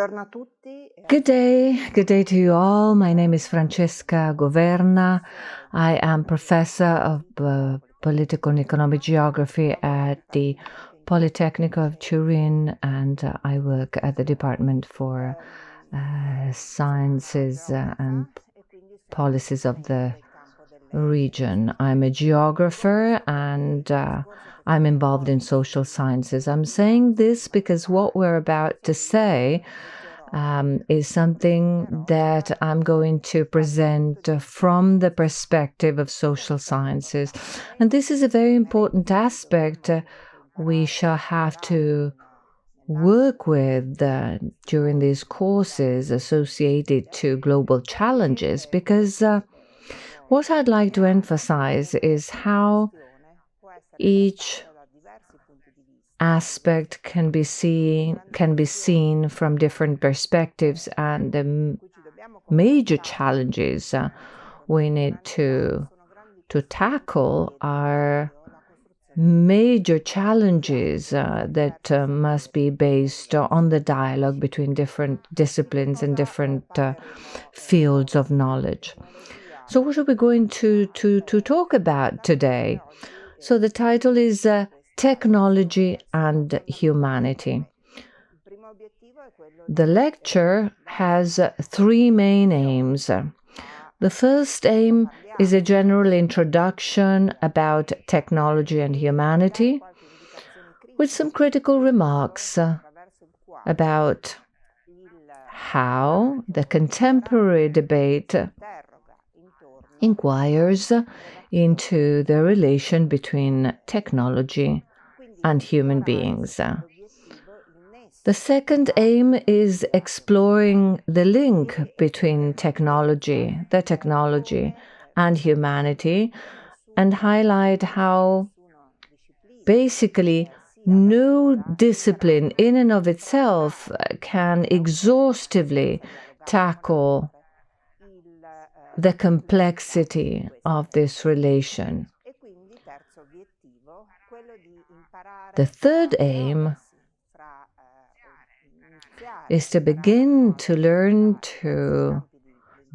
Buongiorno a tutti. Good day to you all. My name is Francesca Governa. I am professor of political and economic geography at the Polytechnic of Turin, and I work at the Department for Sciences and Policies of the region. I'm a geographer and I'm involved in social sciences. I'm saying this because what we're about to say is something that I'm going to present from the perspective of social sciences. And this is a very important aspect we shall have to work with during these courses associated to global challenges, because what I'd like to emphasize is how each aspect can be seen from different perspectives, and the major challenges we need to tackle are major challenges that must be based on the dialogue between different disciplines and different fields of knowledge. So what are we going to talk about today? So the title is Technology and Humanity. The lecture has three main aims. The first aim is a general introduction about technology and humanity, with some critical remarks about how the contemporary debate inquires into the relation between technology and human beings. The second aim is exploring the link between technology and humanity, and highlight how basically no discipline in and of itself can exhaustively tackle the complexity of this relation. The third aim is to begin to learn to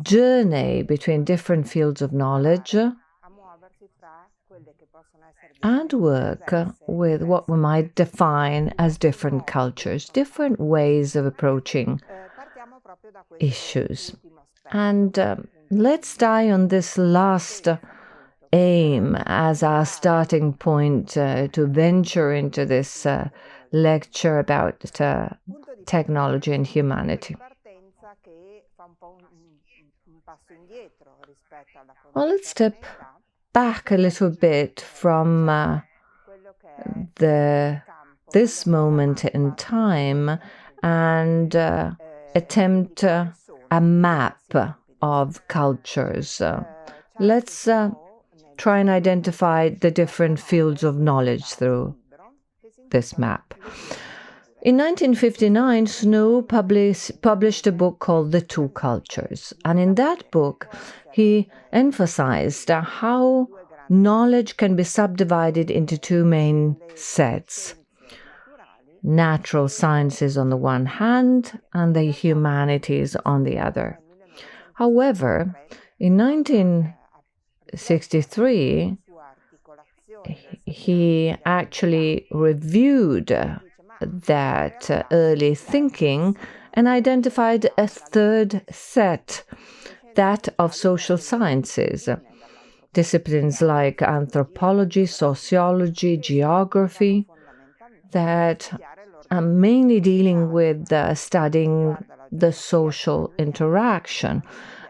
journey between different fields of knowledge and work with what we might define as different cultures, different ways of approaching issues. And let's die on this last aim as our starting point to venture into this lecture about technology and humanity. Well, let's step back a little bit from this moment in time and attempt a map of cultures. Let's try and identify the different fields of knowledge through this map. In 1959, Snow published a book called The Two Cultures. And in that book, he emphasized how knowledge can be subdivided into two main sets: natural sciences on the one hand and the humanities on the other. However, in 1963, he actually reviewed that early thinking and identified a third set, that of social sciences. Disciplines like anthropology, sociology, geography, that are mainly dealing with studying the social interaction.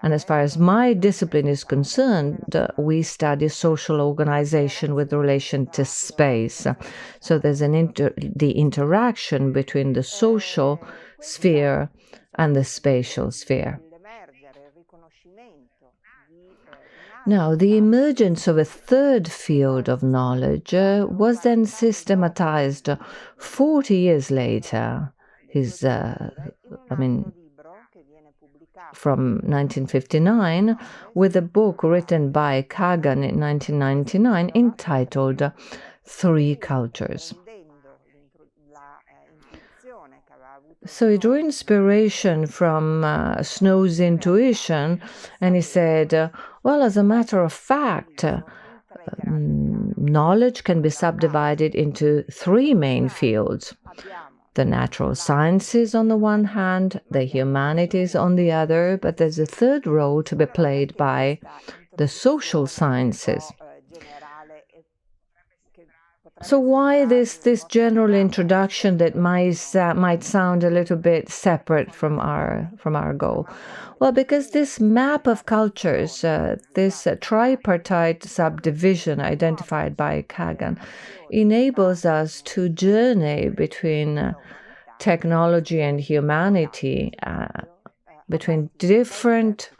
And as far as my discipline is concerned, we study social organization with relation to space. So there's the interaction between the social sphere and the spatial sphere. Now, the emergence of a third field of knowledge was then systematized 40 years later. From 1959, with a book written by Kagan in 1999 entitled Three Cultures. So he drew inspiration from Snow's intuition, and he said, well, as a matter of fact, knowledge can be subdivided into three main fields: the natural sciences on the one hand, the humanities on the other, but there's a third role to be played by the social sciences. So why this general introduction that might sound a little bit separate from our goal? Well, because this map of cultures, this tripartite subdivision identified by Kagan, enables us to journey between technology and humanity, between different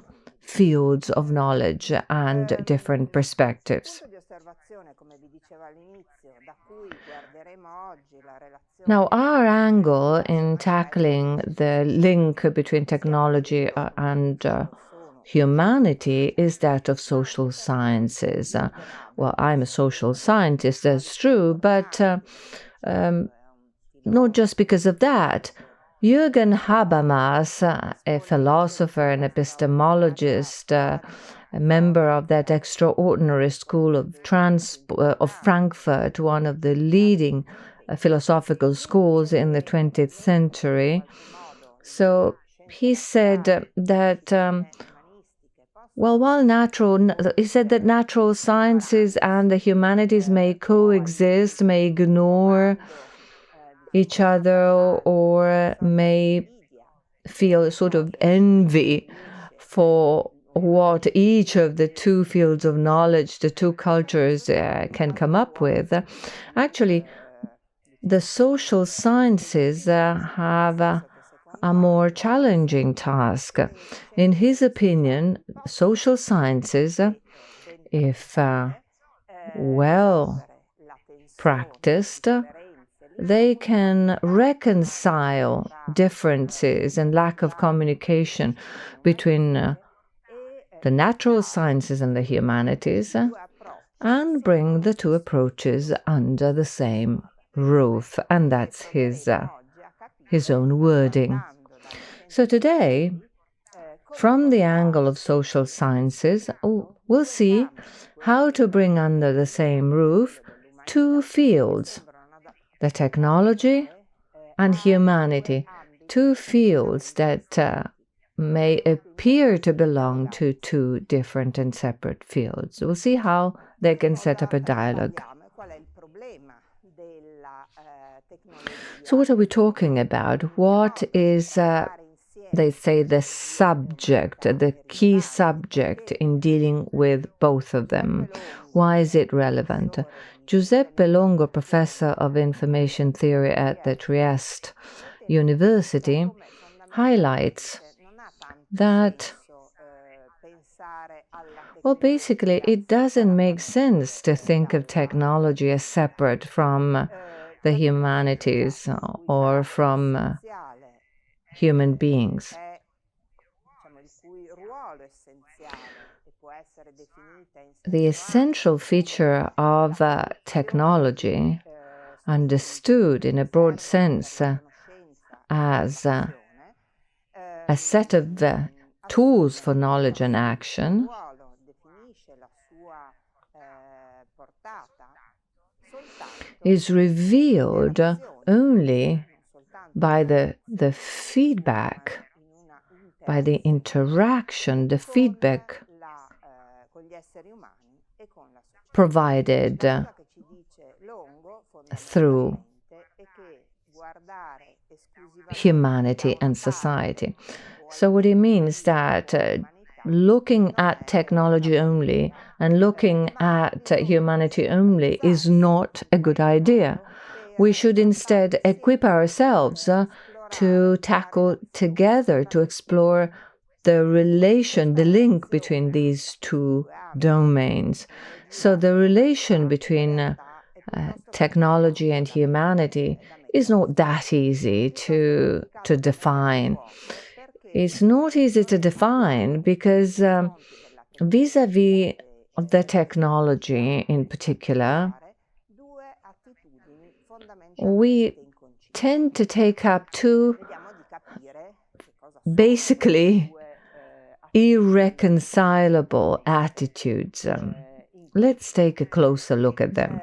fields of knowledge and different perspectives. Now, our angle in tackling the link between technology and humanity is that of social sciences. Well, I'm a social scientist, that's true, but not just because of that. Jürgen Habermas, a philosopher and epistemologist, a member of that extraordinary school of Frankfurt, one of the leading philosophical schools in the 20th century. So he said that, he said that natural sciences and the humanities may coexist, may ignore each other, or may feel a sort of envy for what each of the two fields of knowledge, the two cultures can come up with. Actually, the social sciences have a more challenging task. In his opinion, social sciences, if well practiced, they can reconcile differences and lack of communication between the natural sciences and the humanities, and bring the two approaches under the same roof. And that's his own wording. So today, from the angle of social sciences, we'll see how to bring under the same roof two fields: the technology and humanity, two fields that may appear to belong to two different and separate fields. We'll see how they can set up a dialogue. So what are we talking about? What is, they say, the subject, the key subject in dealing with both of them? Why is it relevant? Giuseppe Longo, professor of information theory at the Trieste University, highlights that, well, basically, it doesn't make sense to think of technology as separate from the humanities or from human beings. The essential feature of technology, understood in a broad sense as a set of tools for knowledge and action, is revealed only by the feedback, by the interaction, the feedback provided through humanity and society. So what it means that looking at technology only and looking at humanity only is not a good idea. We should instead equip ourselves to tackle together, to explore the relation, the link between these two domains. So the relation between technology and humanity is not that easy to define. It's not easy to define because vis-a-vis the technology in particular, we tend to take up two basically irreconcilable attitudes. Let's take a closer look at them.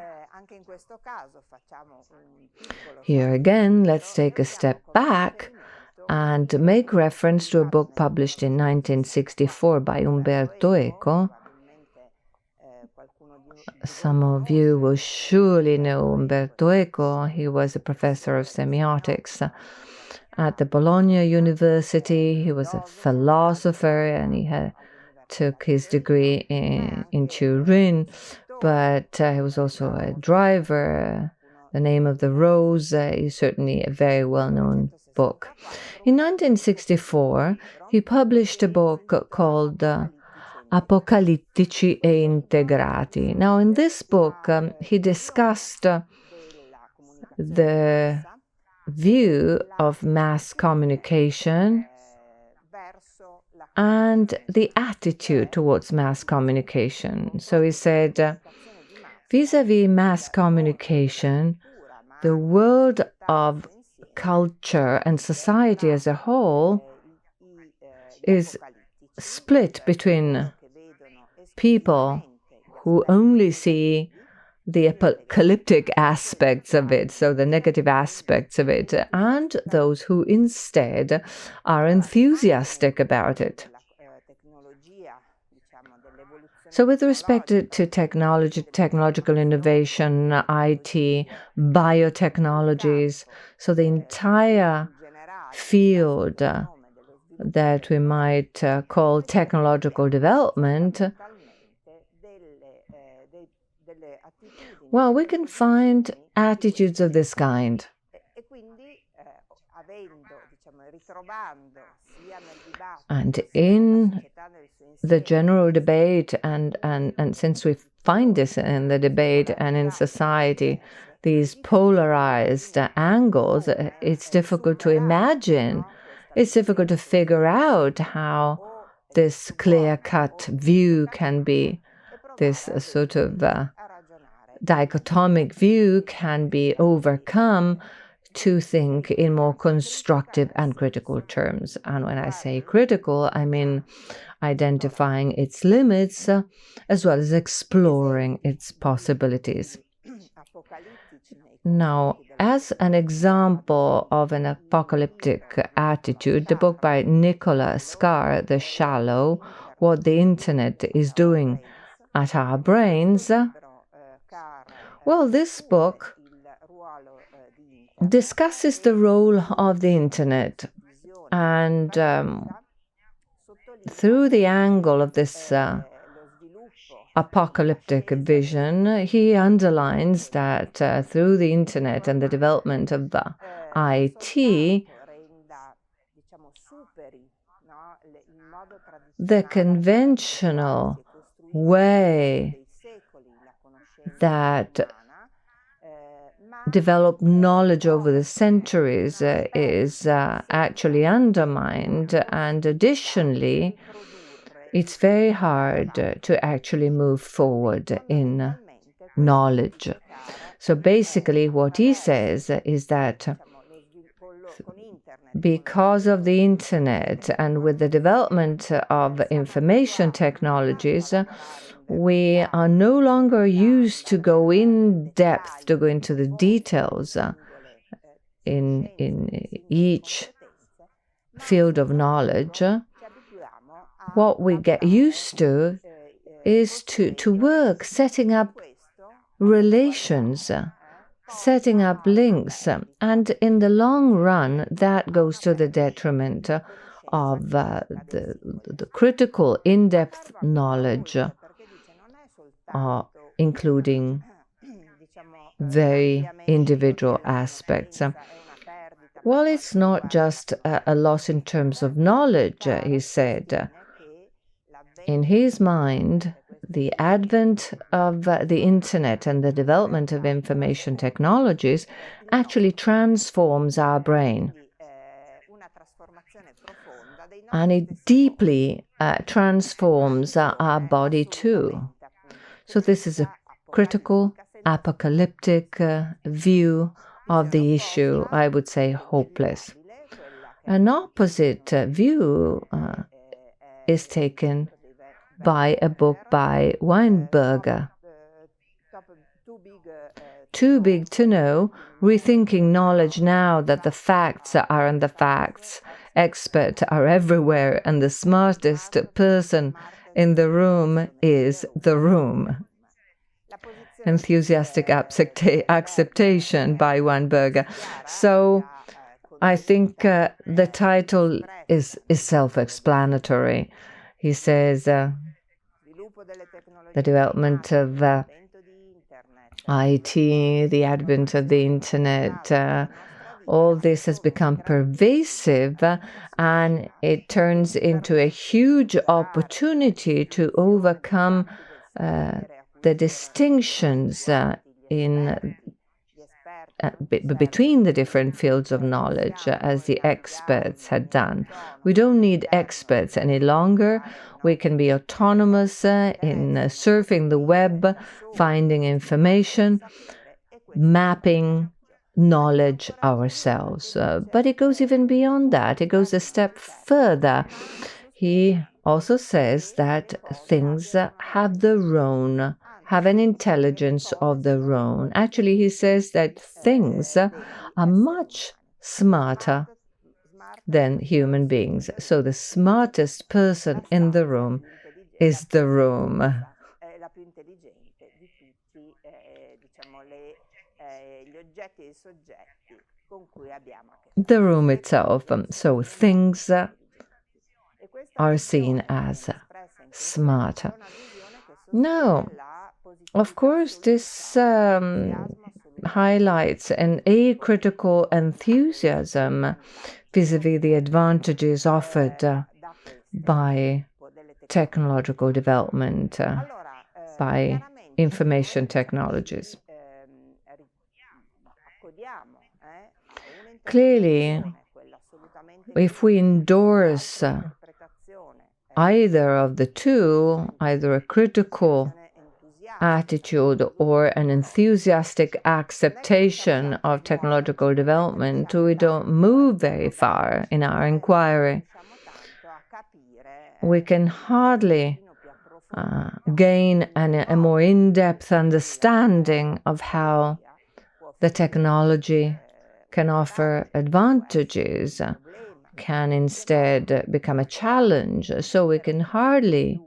Here again, let's take a step back and make reference to a book published in 1964 by Umberto Eco. Some of you will surely know Umberto Eco. He was a professor of semiotics at the Bologna University. He was a philosopher, and he took his degree in Turin, but he was also a driver. The Name of the Rose is certainly a very well-known book. In 1964, he published a book called Apocalittici e Integrati. Now, in this book, he discussed the view of mass communication and the attitude towards mass communication. So he said, vis-a-vis mass communication, the world of culture and society as a whole is split between people who only see the apocalyptic aspects of it, so the negative aspects of it, and those who instead are enthusiastic about it. So with respect to technology, technological innovation, IT, biotechnologies, so the entire field that we might call technological development, well, we can find attitudes of this kind. And in the general debate, and since we find this in the debate and in society, these polarized angles, it's difficult to imagine. It's difficult to figure out how this clear-cut view can be, this sort of dichotomic view can be overcome to think in more constructive and critical terms. And when I say critical, I mean identifying its limits as well as exploring its possibilities. Now, as an example of an apocalyptic attitude, the book by Nicola Scarr, The Shallow, What the Internet is Doing at Our Brains. Well, this book discusses the role of the Internet, and through the angle of this apocalyptic vision, he underlines that through the Internet and the development of the IT, the conventional way that developed knowledge over the centuries is actually undermined, and additionally, it's very hard to actually move forward in knowledge. So basically what he says is that because of the internet and with the development of information technologies, we are no longer used to go in depth, to go into the details in each field of knowledge. What we get used to is to work setting up relations, setting up links, and in the long run, that goes to the detriment of the critical, in-depth knowledge, including very individual aspects. Well, it's not just a loss in terms of knowledge, he said. In his mind, the advent of the internet and the development of information technologies actually transforms our brain. And it deeply transforms our body too. So this is a critical, apocalyptic view of the issue, I would say hopeless. An opposite view is taken by a book by Weinberger, Too Big to Know, Rethinking Knowledge Now That the Facts Aren't the Facts. Experts are everywhere, and the smartest person in the room is the room. Enthusiastic acceptation by Weinberger. So I think the title is self-explanatory. He says the development of IT, the advent of the internet, all this has become pervasive, and it turns into a huge opportunity to overcome the distinctions between the different fields of knowledge, as the experts had done. We don't need experts any longer. We can be autonomous in surfing the web, finding information, mapping knowledge ourselves. But it goes even beyond that. It goes a step further. He also says that things have an intelligence of their own. Actually, he says that things are much smarter than human beings. So the smartest person in the room is the room. The room itself. So things are seen as smarter. Now, of course, this highlights an acritical enthusiasm vis-à-vis the advantages offered by technological development, by information technologies. Clearly, if we endorse either of the two, either a critical attitude or an enthusiastic acceptation of technological development, we don't move very far in our inquiry. We can hardly gain a more in-depth understanding of how the technology can offer advantages, can instead become a challenge. So we can hardly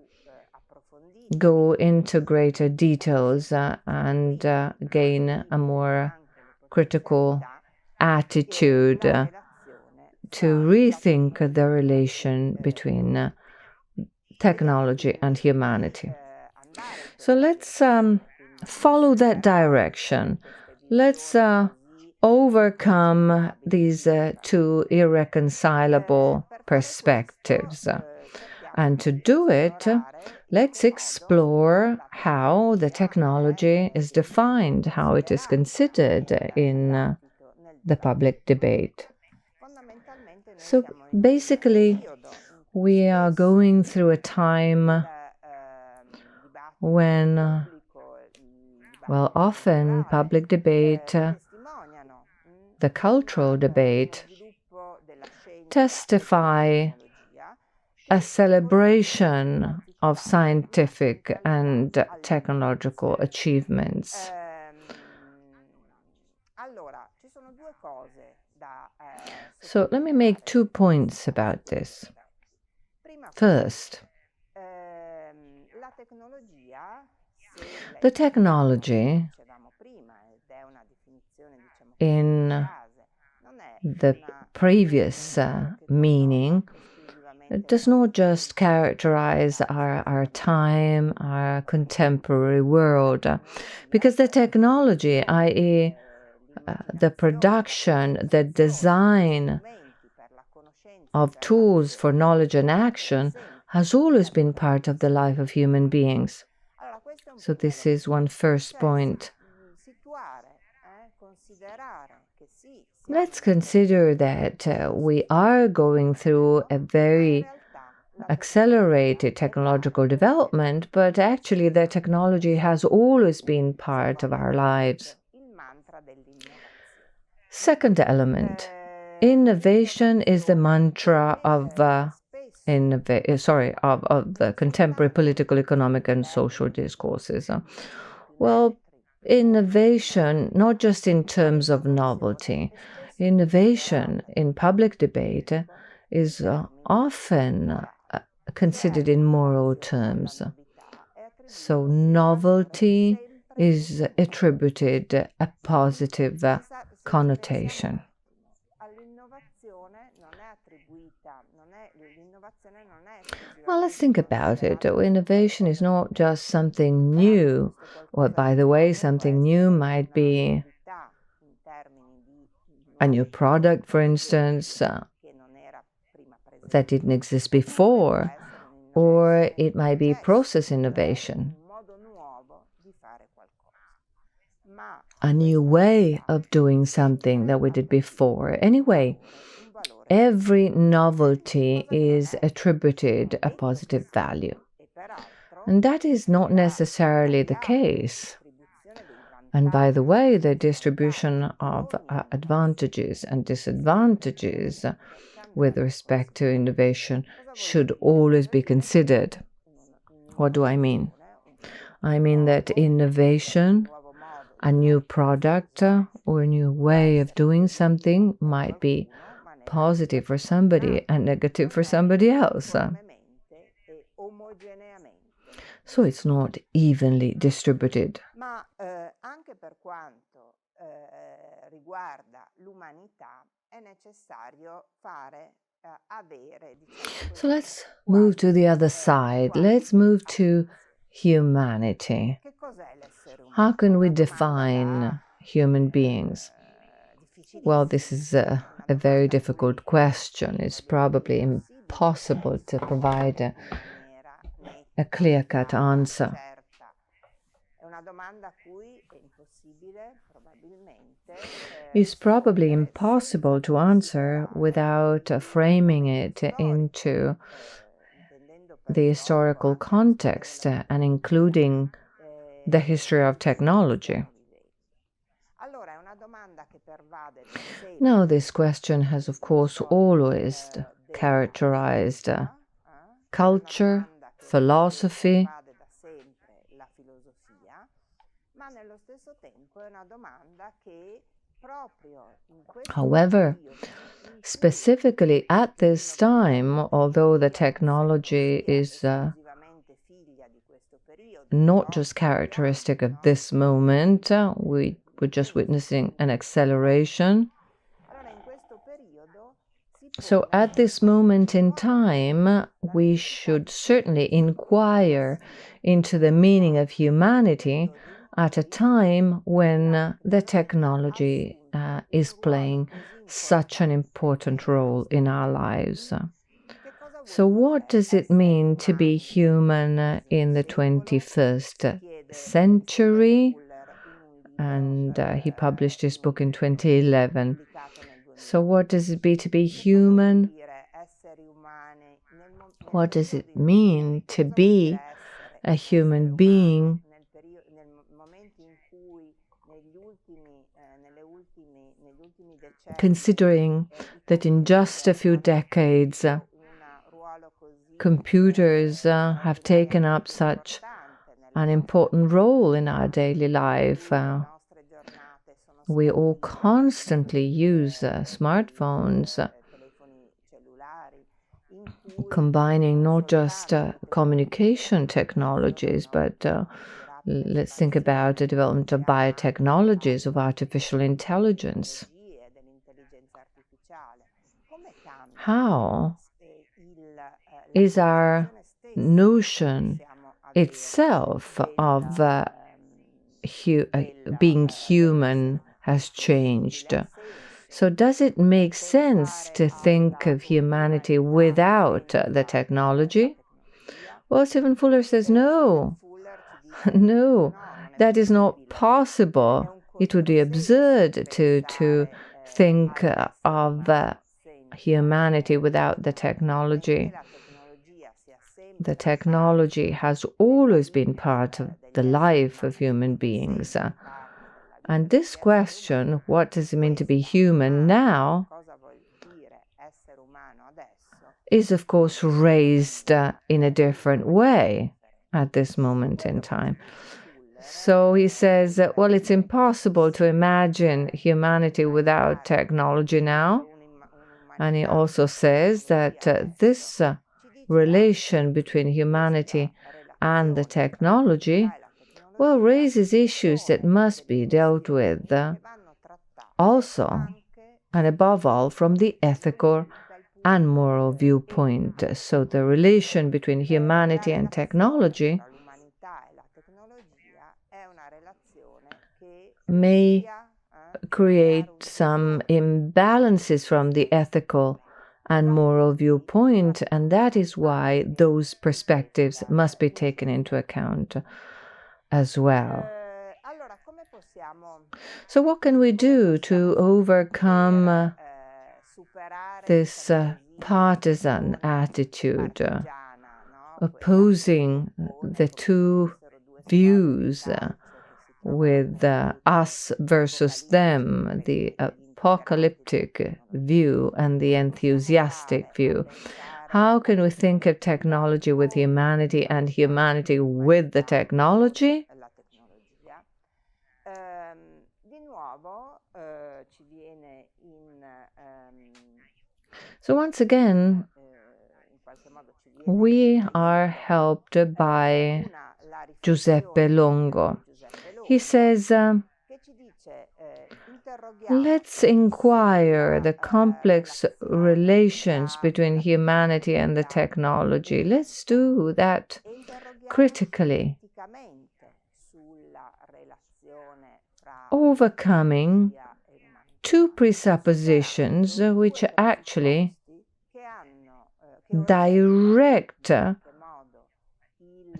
go into greater details and gain a more critical attitude to rethink the relation between technology and humanity. So let's follow that direction. Let's overcome these two irreconcilable perspectives. And to do it, let's explore how the technology is defined, how it is considered in the public debate. So basically, we are going through a time when, often public debate, the cultural debate, testify a celebration of scientific and technological achievements. So let me make 2 points about this. First, the technology, in the previous meaning, it does not just characterize our time, our contemporary world, because the technology, i.e., the production, the design of tools for knowledge and action, has always been part of the life of human beings. So this is one first point. Let's consider that we are going through a very accelerated technological development, but actually the technology has always been part of our lives. Second element, Innovation is the mantra of the contemporary political, economic, and social discourses. Well, innovation, not just in terms of novelty, innovation in public debate is often considered in moral terms. So novelty is attributed a positive connotation. Well, let's think about it. Innovation is not just something new. Well, by the way, something new might be a new product, for instance, that didn't exist before, or it might be process innovation, a new way of doing something that we did before. Anyway, every novelty is attributed a positive value. And that is not necessarily the case. And by the way, the distribution of advantages and disadvantages with respect to innovation should always be considered. What do I mean? I mean that innovation, a new product or a new way of doing something might be positive for somebody and negative for somebody else. So it's not evenly distributed. So let's move to the other side. Let's move to humanity. How can we define human beings? Well, this is a very difficult question. It's probably impossible to provide a clear-cut answer. It's probably impossible to answer without framing it into the historical context and including the history of technology. Now, this question has, of course, always characterized culture, philosophy. However, specifically at this time, although the technology is not just characteristic of this moment, we were just witnessing an acceleration. So at this moment in time, we should certainly inquire into the meaning of humanity at a time when the technology is playing such an important role in our lives. So what does it mean to be human in the 21st century? And he published his book in 2011. So what does it mean to be human? What does it mean to be a human being considering that in just a few decades, computers have taken up such an important role in our daily life? We all constantly use smartphones, combining not just communication technologies, but let's think about the development of biotechnologies, of artificial intelligence. How is our notion itself of being human has changed? So does it make sense to think of humanity without the technology? Well, Stephen Fuller says no. No, that is not possible. It would be absurd to think of humanity without the technology. The technology has always been part of the life of human beings. And this question, what does it mean to be human now, is, of course, raised in a different way at this moment in time. So he says, well, it's impossible to imagine humanity without technology now. And he also says that this relation between humanity and the technology, well, raises issues that must be dealt with also, and above all, from the ethical and moral viewpoint. So the relation between humanity and technology may create some imbalances from the ethical and moral viewpoint, and that is why those perspectives must be taken into account as well. So what can we do to overcome this partisan attitude opposing the two views with us versus them, the apocalyptic view and the enthusiastic view? How can we think of technology with humanity and humanity with the technology? So once again, we are helped by Giuseppe Longo. He says, let's inquire the complex relations between humanity and the technology. Let's do that critically, overcoming two presuppositions which actually direct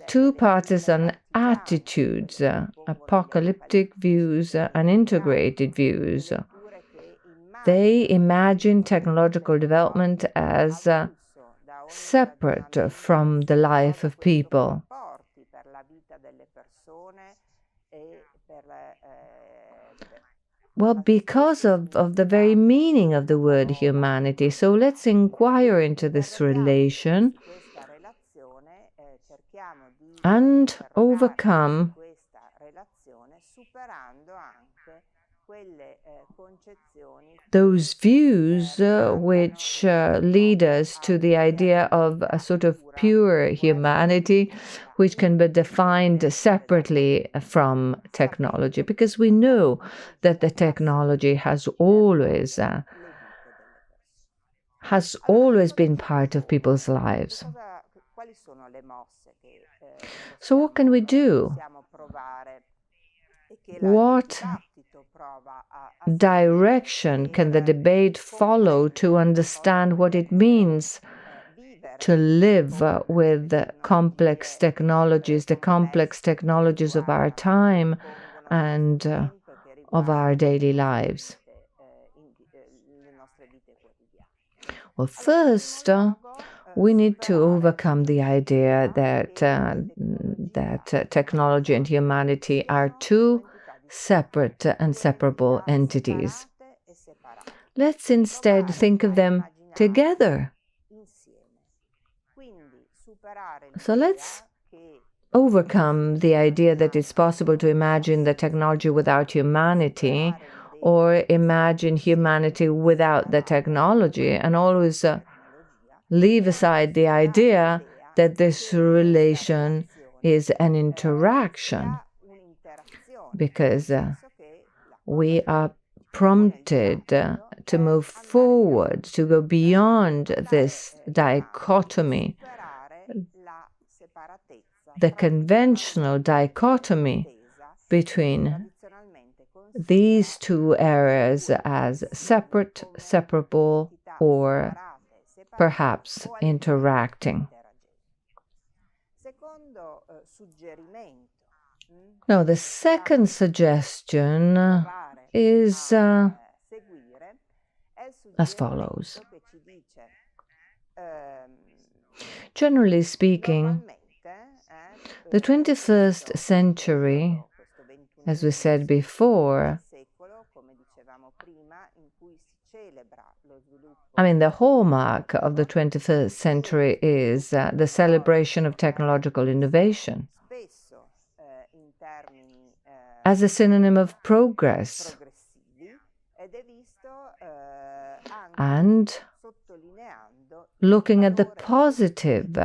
two partisan attitudes, apocalyptic views and integrated views. They imagine technological development as separate from the life of people. Well, because of the very meaning of the word humanity. So let's inquire into this relation and overcome those views which lead us to the idea of a sort of pure humanity, which can be defined separately from technology, because we know that the technology has always been part of people's lives. So what can we do? What direction can the debate follow to understand what it means to live with complex technologies, the complex technologies of our time and of our daily lives? Well, first, we need to overcome the idea that technology and humanity are two separate and separable entities. Let's instead think of them together. So let's overcome the idea that it's possible to imagine the technology without humanity, or imagine humanity without the technology, and always leave aside the idea that this relation is an interaction, because we are prompted to move forward, to go beyond this dichotomy, the conventional dichotomy between these two areas as separate, separable, or perhaps interacting. Now, the second suggestion is as follows. Generally speaking, the 21st century, as we said before, I mean, the hallmark of the 21st century is the celebration of technological innovation as a synonym of progress and looking at the positive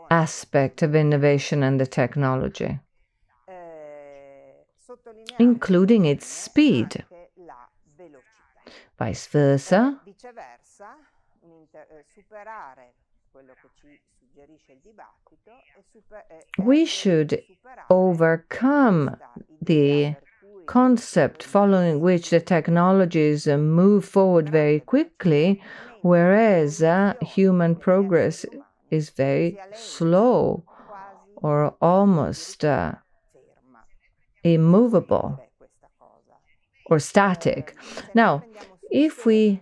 aspect of innovation and the technology, including its speed. Vice versa, we should overcome the concept following which the technologies move forward very quickly, whereas human progress is very slow or almost immovable or static. Now, if we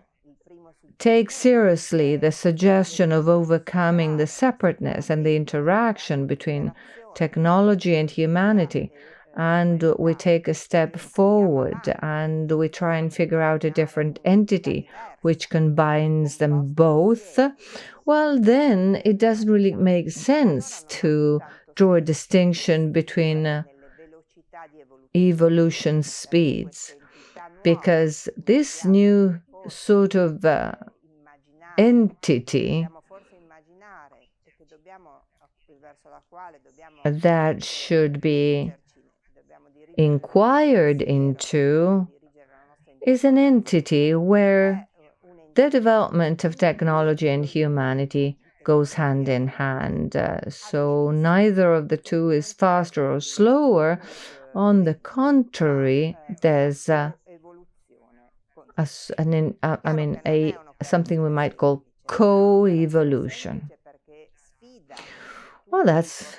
take seriously the suggestion of overcoming the separateness and the interaction between technology and humanity, and we take a step forward and we try and figure out a different entity which combines them both, well, then it doesn't really make sense to draw a distinction between evolution speeds, because this new sort of entity that should be inquired into is an entity where the development of technology and humanity goes hand in hand. So neither of the two is faster or slower. On the contrary, there's something we might call co-evolution. Well, that's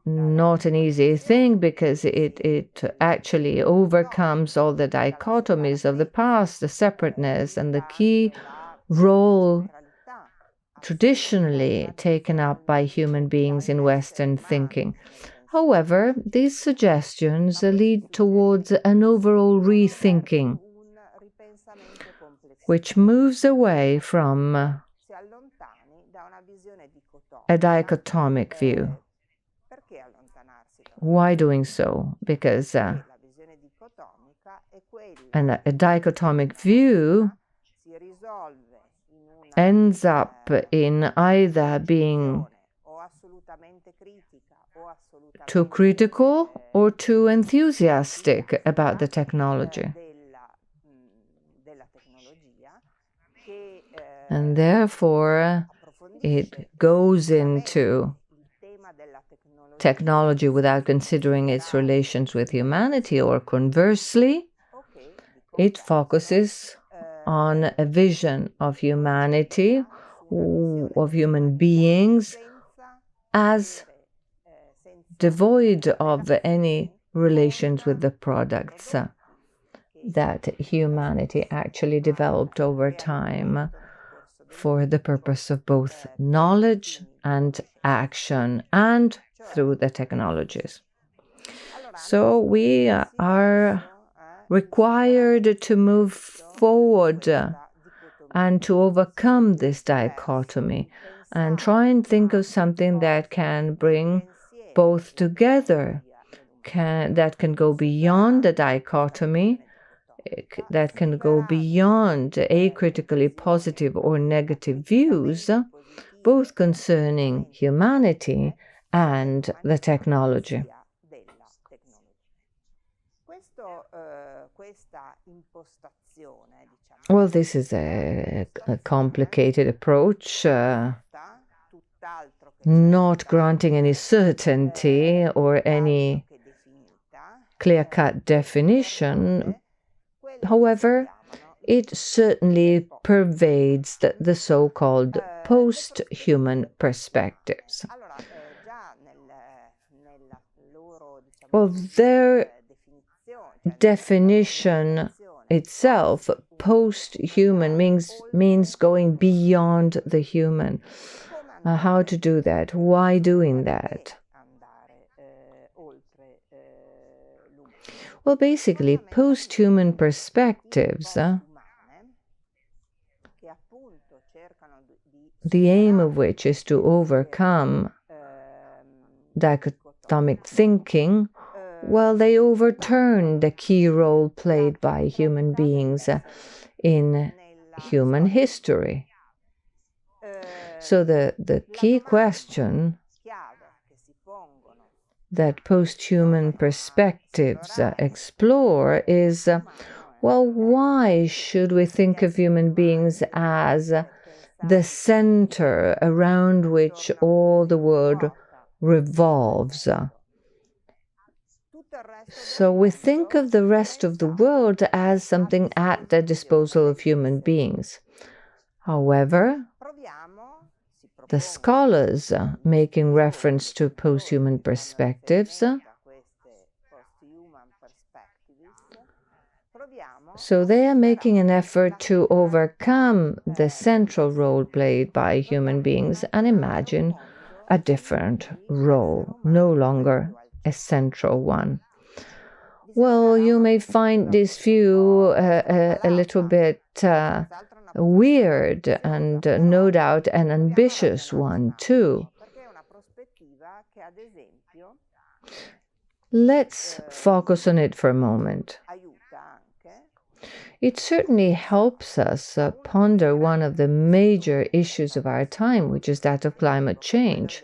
not an easy thing because it actually overcomes all the dichotomies of the past, the separateness, and the key role traditionally taken up by human beings in Western thinking. However, these suggestions lead towards an overall rethinking, which moves away from a dichotomic view. Why doing so? Because a dichotomic view ends up in either being too critical or too enthusiastic about the technology. And therefore, it goes into technology without considering its relations with humanity, or conversely, it focuses on a vision of humanity, of human beings, as devoid of any relations with the products that humanity actually developed over time for the purpose of both knowledge and action, and through the technologies. So we are required to move forward and to overcome this dichotomy and try and think of something that can bring both together, that can go beyond the dichotomy, that can go beyond acritically positive or negative views, both concerning humanity and the technology. Well, this is a complicated approach, not granting any certainty or any clear-cut definition. However, it certainly pervades the so-called post-human perspectives. Well, their definition itself, post-human, means going beyond the human. How to do that? Why doing that? Well, basically, post-human perspectives, the aim of which is to overcome dichotomic thinking, well, they overturn the key role played by human beings in human history. So the key question that post-human perspectives explore is, well, why should we think of human beings as the center around which all the world revolves? So we think of the rest of the world as something at the disposal of human beings. However, the scholars making reference to post-human perspectives, so they are making an effort to overcome the central role played by human beings and imagine a different role, no longer a central one. Well, you may find this view a little bit weird and no doubt an ambitious one too. Let's focus on it for a moment. It certainly helps us ponder one of the major issues of our time, which is that of climate change.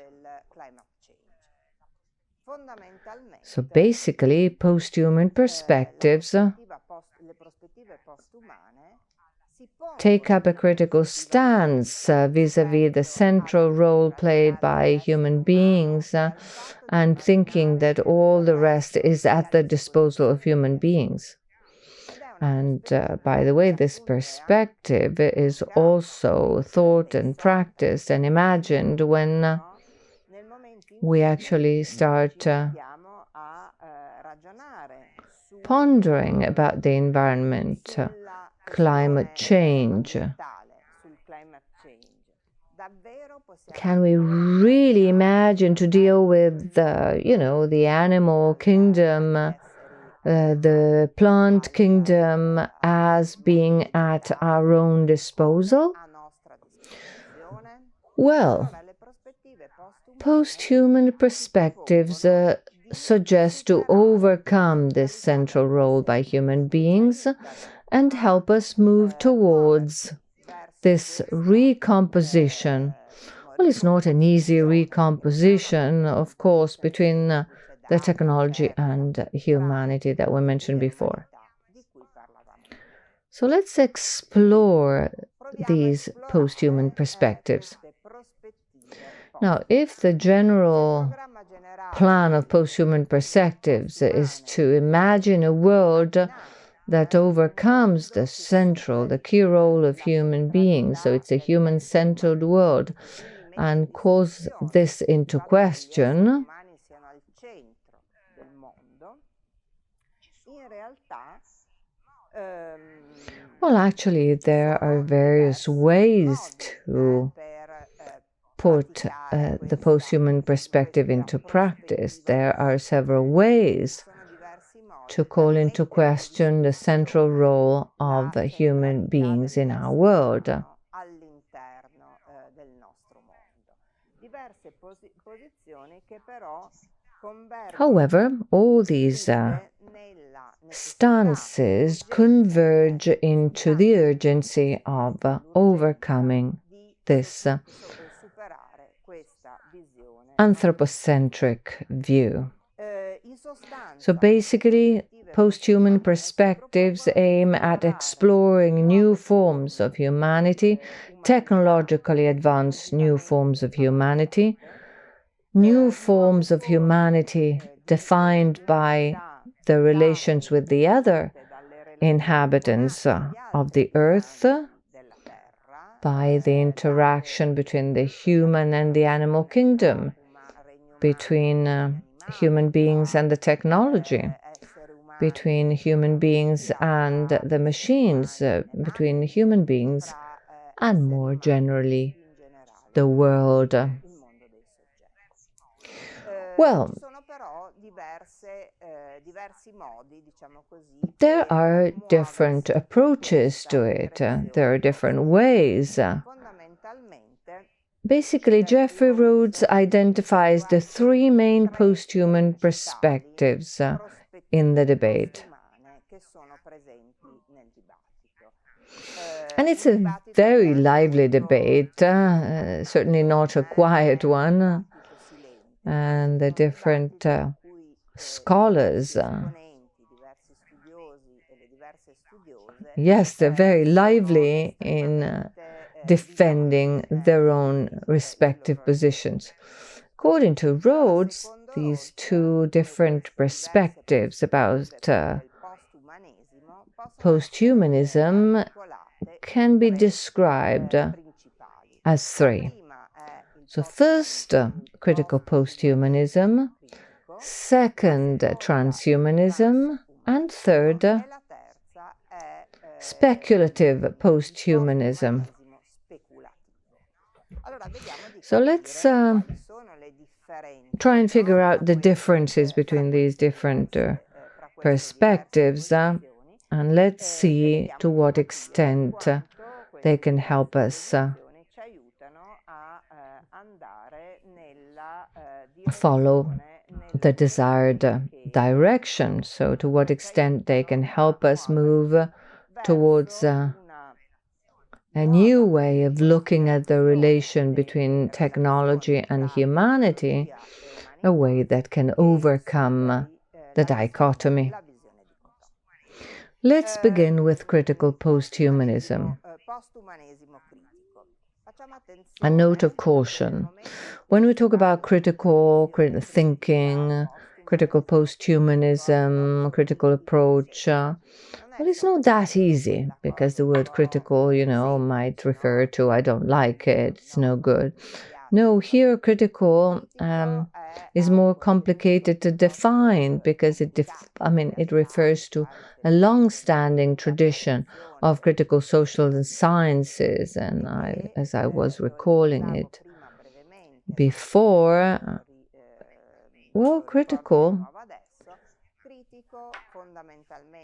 So basically, post-human perspectives take up a critical stance vis-à-vis the central role played by human beings and thinking that all the rest is at the disposal of human beings. And by the way, this perspective is also thought and practiced and imagined when we actually start pondering about the environment, climate change. Can we really imagine to deal with the animal kingdom, the plant kingdom as being at our own disposal? Well, post-human perspectives suggest to overcome this central role by human beings and help us move towards this recomposition. Well, it's not an easy recomposition, of course, between the technology and humanity that we mentioned before. So let's explore these post-human perspectives. Now, if the general plan of post-human perspectives is to imagine a world that overcomes the key role of human beings, so it's a human-centered world, and calls this into question, well, actually, there are various ways to put the post-human perspective into practice. There are several ways to call into question the central role of human beings in our world. However, all these stances converge into the urgency of overcoming this anthropocentric view. So basically, post-human perspectives aim at exploring new forms of humanity, technologically advanced new forms of humanity defined by the relations with the other inhabitants of the earth, by the interaction between the human and the animal kingdom, between human beings and the technology, between human beings and the machines, between human beings and more generally the world. Well, There are different approaches to it. There are different ways. Basically, Jeffrey Rhodes identifies the three main post-human perspectives in the debate. And it's a very lively debate, certainly not a quiet one. And the different scholars, yes, they're very lively in defending their own respective positions. According to Rhodes, these two different perspectives about post-humanism can be described as three. So first, critical post-humanism, second, transhumanism, and third, speculative post-humanism. So let's try and figure out the differences between these different perspectives, and let's see to what extent they can help us follow the desired direction. So to what extent they can help us move towards a new way of looking at the relation between technology and humanity, a way that can overcome the dichotomy. Let's begin with critical post-humanism. A note of caution. When we talk about critical thinking, critical post-humanism, critical approach, well, it's not that easy, because the word critical, might refer to I don't like it, it's no good. No, here critical is more complicated to define, because it refers to a long-standing tradition of critical social sciences, and as I was recalling it before, well, critical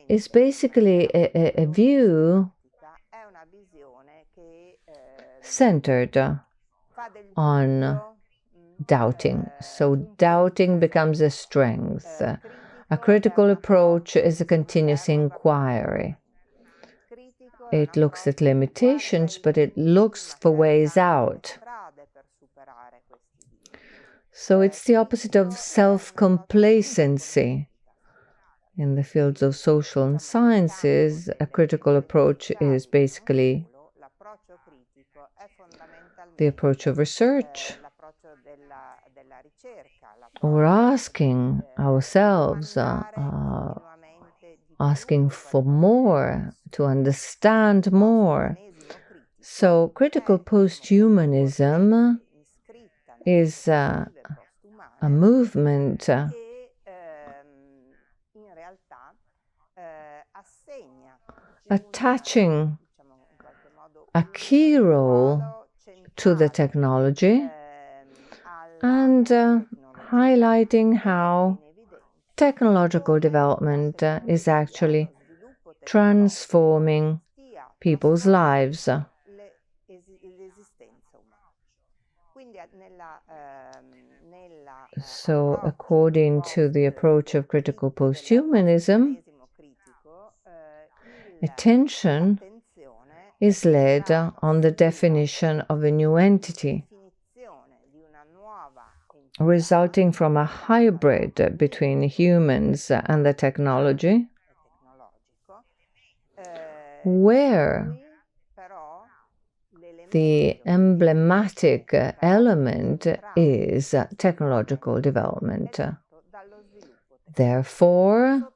is basically a view centered on doubting. So doubting becomes a strength. A critical approach is a continuous inquiry. It looks at limitations, but it looks for ways out. So it's the opposite of self-complacency. In the fields of social and sciences, a critical approach is basically the approach of research. We're asking ourselves, asking for more, to understand more. So critical post-humanism is a movement attaching a key role to the technology and highlighting how technological development is actually transforming people's lives. So, according to the approach of critical post-humanism, attention is led on the definition of a new entity, resulting from a hybrid between humans and the technology, where the emblematic element is technological development. Therefore,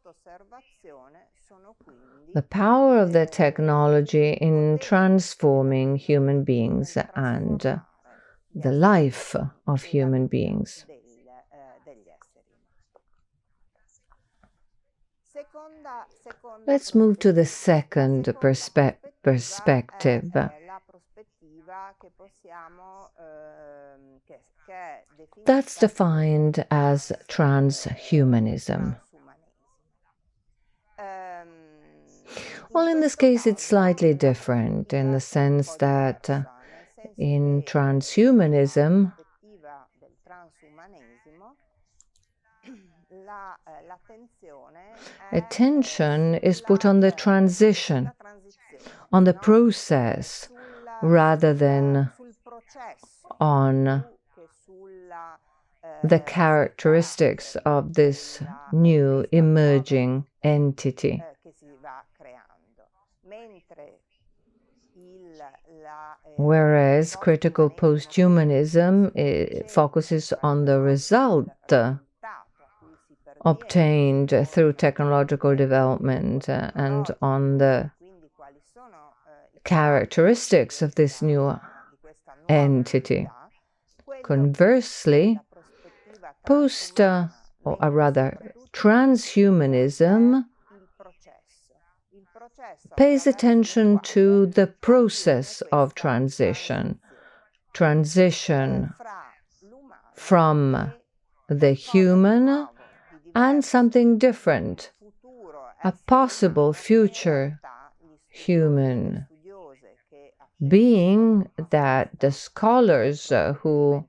the power of the technology in transforming human beings and the life of human beings. Let's move to the second perspective, That's defined as transhumanism. Well, in this case, it's slightly different in the sense that in transhumanism, attention is put on the transition, on the process, rather than on the characteristics of this new emerging entity. Whereas critical posthumanism focuses on the result obtained through technological development and on the characteristics of this new entity. Conversely, transhumanism pays attention to the process of transition from the human and something different, a possible future human being that the scholars who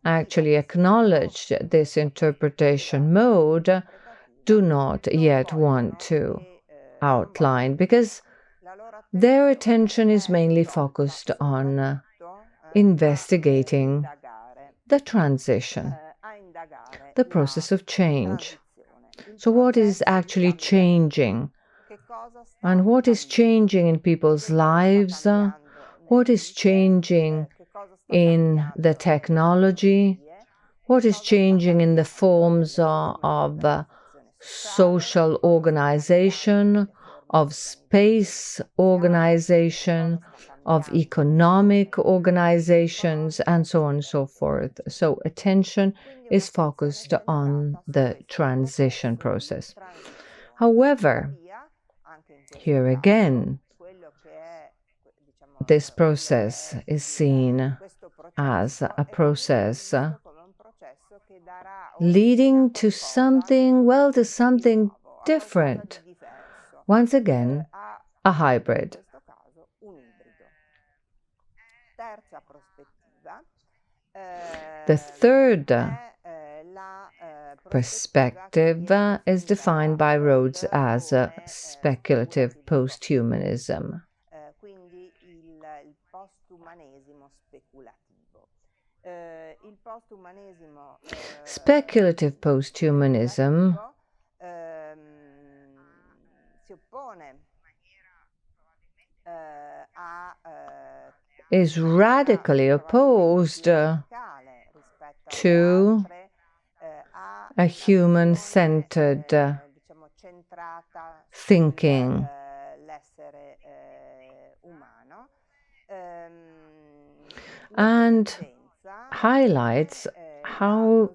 actually acknowledge this interpretation mode do not yet want to outline, because their attention is mainly focused on investigating the transition, the process of change. So what is actually changing? And what is changing in people's lives? What is changing in the technology? What is changing in the forms of social organization, of space organization, of economic organizations, and so on and so forth. So attention is focused on the transition process. However, here again, this process is seen as a process leading to something different. Once again, a hybrid. The third perspective is defined by Rhodes as speculative posthumanism. Speculative posthumanism is radically opposed to a human-centered thinking, and highlights how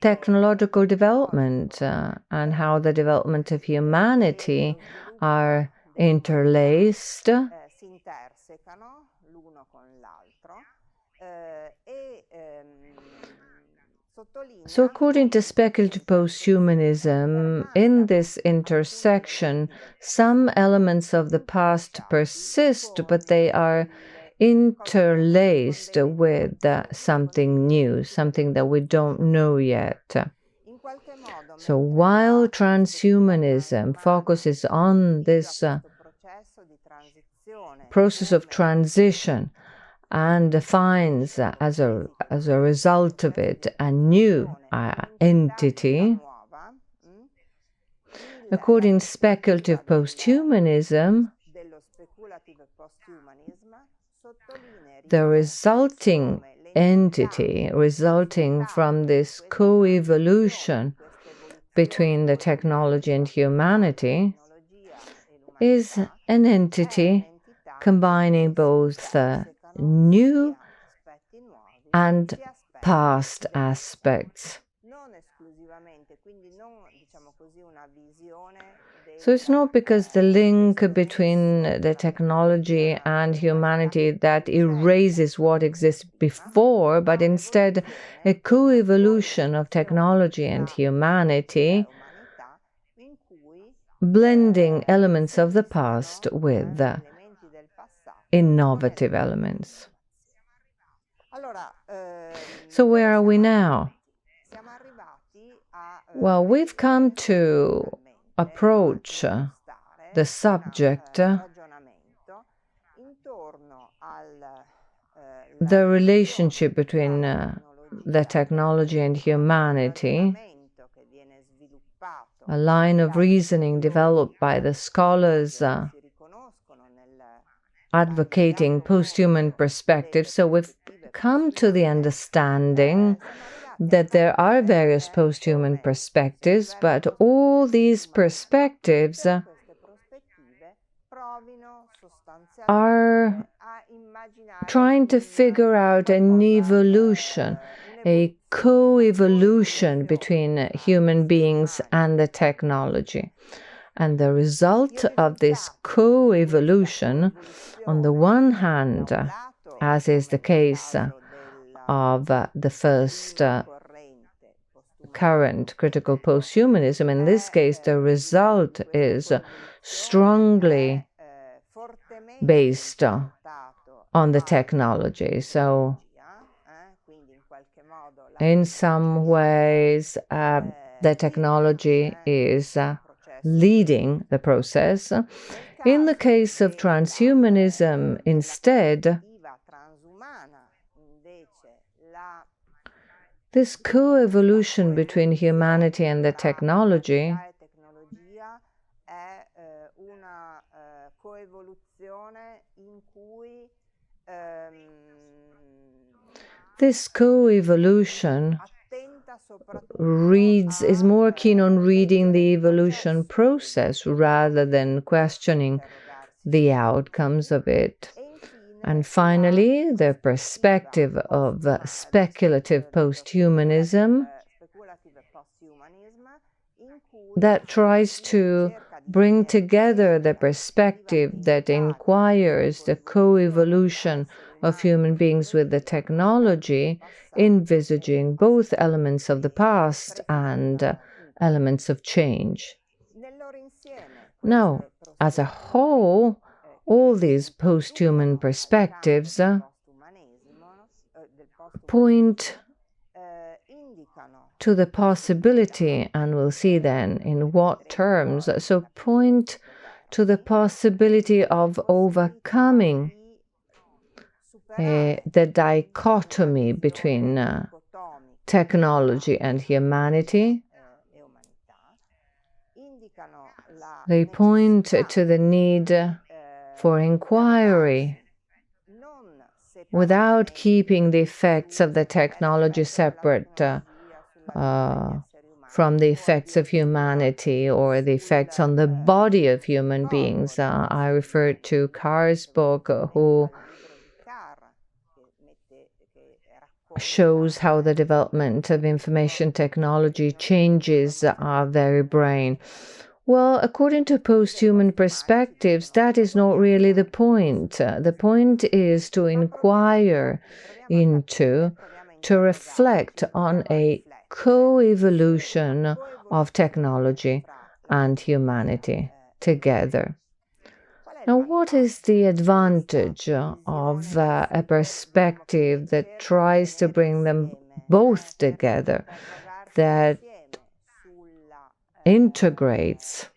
technological development and how the development of humanity are interlaced So according to speculative posthumanism, in this intersection, some elements of the past persist, but they are interlaced with something new, something that we don't know yet. So while transhumanism focuses on this process of transition and defines as a result of it a new entity, according to speculative posthumanism, the resulting entity resulting from this co-evolution between the technology and humanity is an entity combining both new and past aspects, So it's not because the link between the technology and humanity that erases what exists before, but instead a co-evolution of technology and humanity, blending elements of the past with innovative elements. So where are we now? Well, we've come to approach the subject, the relationship between the technology and humanity, a line of reasoning developed by the scholars advocating post-human perspectives. So we've come to the understanding that there are various post-human perspectives, but all these perspectives are trying to figure out an evolution, a co-evolution between human beings and the technology. And the result of this co-evolution, on the one hand, as is the case of the first current critical posthumanism, in this case, the result is strongly based on the technology. So in some ways, the technology is leading the process. In the case of transhumanism, instead, this co-evolution between humanity and the technology is more keen on reading the evolution process rather than questioning the outcomes of it. And finally, the perspective of speculative posthumanism that tries to bring together the perspective that inquires the co-evolution of human beings with the technology, envisaging both elements of the past and elements of change. Now, as a whole, all these post-human perspectives point to the possibility, and we'll see then in what terms, so point to the possibility of overcoming the dichotomy between technology and humanity. They point to the need for inquiry without keeping the effects of the technology separate from the effects of humanity or the effects on the body of human beings. I refer to Carr's book, who shows how the development of information technology changes our very brain. Well, according to post-human perspectives, that is not really the point. The point is to inquire into, to reflect on a co-evolution of technology and humanity together. Now, what is the advantage of a perspective that tries to bring them both together, that integrates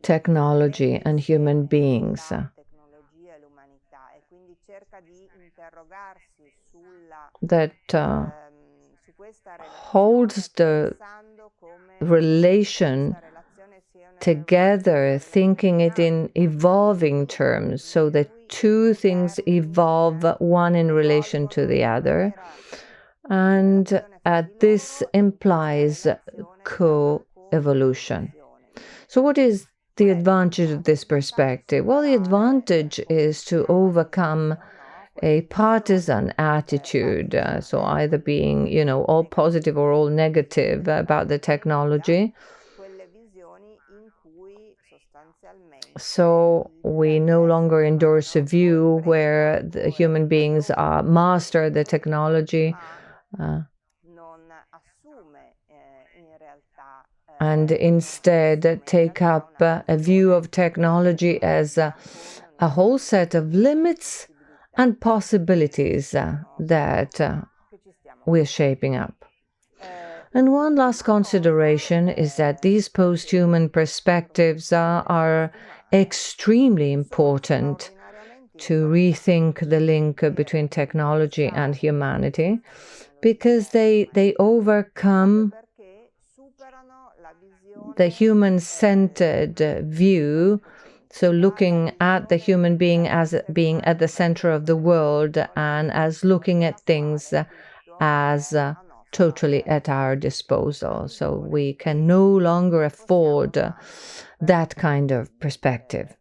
technology and human beings, that holds the relation together, thinking it in evolving terms, so that two things evolve, one in relation to the other, and this implies co-evolution. So what is the advantage of this perspective? Well, the advantage is to overcome a partisan attitude, so either being, all positive or all negative about the technology. So we no longer endorse a view where the human beings master the technology, and instead take up a view of technology as a whole set of limits and possibilities that we're shaping up. And one last consideration is that these post-human perspectives are extremely important to rethink the link between technology and humanity, because they overcome the human-centered view, so looking at the human being as being at the center of the world and as looking at things as totally at our disposal. So we can no longer afford that kind of perspective.